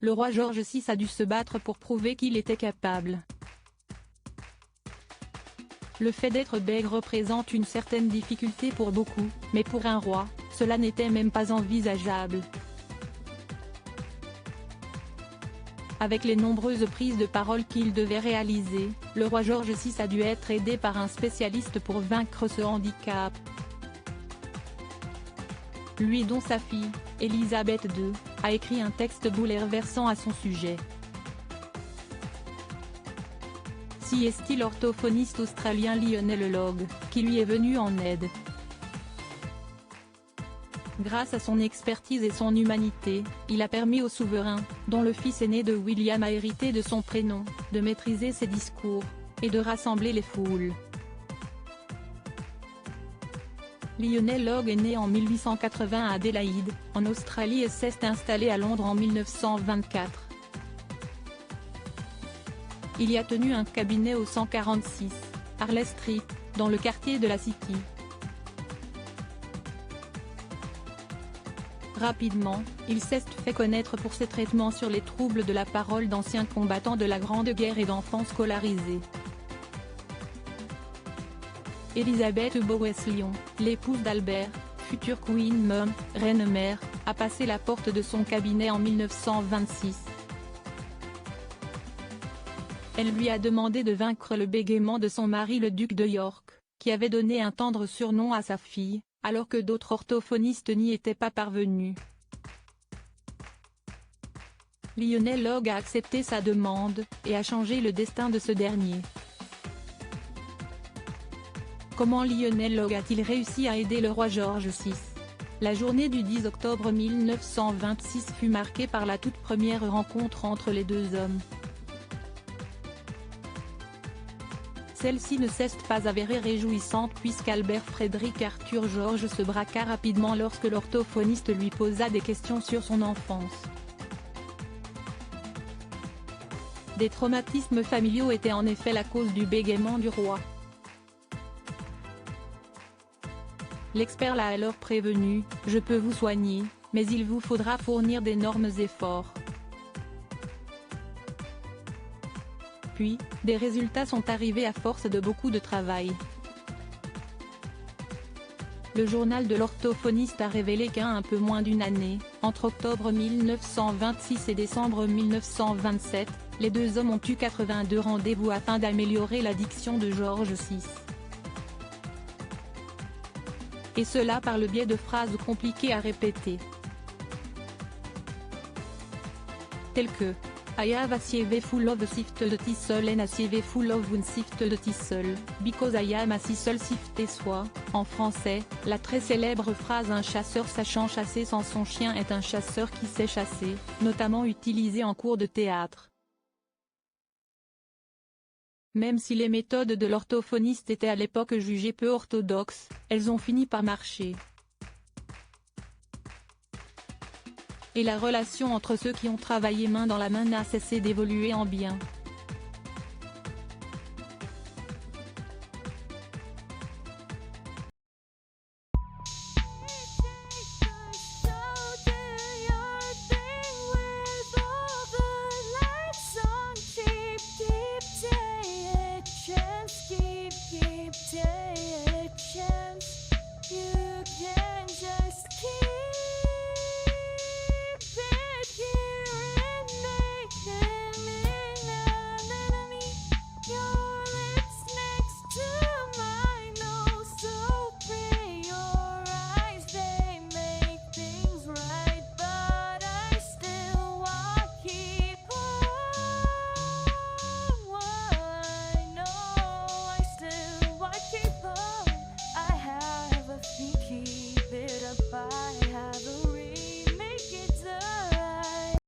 le roi George VI a dû se battre pour prouver qu'il était capable. Le fait d'être bègue représente une certaine difficulté pour beaucoup, mais pour un roi, cela n'était même pas envisageable. Avec les nombreuses prises de parole qu'il devait réaliser, le roi George VI a dû être aidé par un spécialiste pour vaincre ce handicap. Lui dont sa fille, Elisabeth II, a écrit un texte bouleversant à son sujet. Si est-il l'orthophoniste australien Lionel Logue, qui lui est venu en aide. Grâce à son expertise et son humanité, il a permis au souverain, dont le fils aîné de William a hérité de son prénom, de maîtriser ses discours, et de rassembler les foules. Lionel Logue est né en 1880 à Adélaïde, en Australie et s'est installé à Londres en 1924. Il y a tenu un cabinet au 146, Harley Street, dans le quartier de la City. Rapidement, il s'est fait connaître pour ses traitements sur les troubles de la parole d'anciens combattants de la Grande Guerre et d'enfants scolarisés. Elisabeth Bowes-Lyon, l'épouse d'Albert, future Queen Mum, reine-mère, a passé la porte de son cabinet en 1926. Elle lui a demandé de vaincre le bégaiement de son mari le duc de York, qui avait donné un tendre surnom à sa fille, alors que d'autres orthophonistes n'y étaient pas parvenus. Lionel Logue a accepté sa demande, et a changé le destin de ce dernier. Comment Lionel Logue a-t-il réussi à aider le roi George VI? La journée du 10 octobre 1926 fut marquée par la toute première rencontre entre les deux hommes. Celle-ci ne s'est pas avérée réjouissante puisqu'Albert Frédéric Arthur George se braqua rapidement lorsque l'orthophoniste lui posa des questions sur son enfance. Des traumatismes familiaux étaient en effet la cause du bégaiement du roi. L'expert l'a alors prévenu, « Je peux vous soigner, mais il vous faudra fournir d'énormes efforts. » Puis, des résultats sont arrivés à force de beaucoup de travail. Le journal de l'orthophoniste a révélé qu'en un peu moins d'une année, entre octobre 1926 et décembre 1927, les deux hommes ont eu 82 rendez-vous afin d'améliorer la diction de George VI. Et cela par le biais de phrases compliquées à répéter. Telles que I have a sieve full of sifted thistle and a sieve full of unsifted thistle, because I am a thistle sifted soit, en français, la très célèbre phrase « Un chasseur sachant chasser sans son chien est un chasseur qui sait chasser », notamment utilisée en cours de théâtre. Même si les méthodes de l'orthophoniste étaient à l'époque jugées peu orthodoxes, elles ont fini par marcher. Et la relation entre ceux qui ont travaillé main dans la main n'a cessé d'évoluer en bien.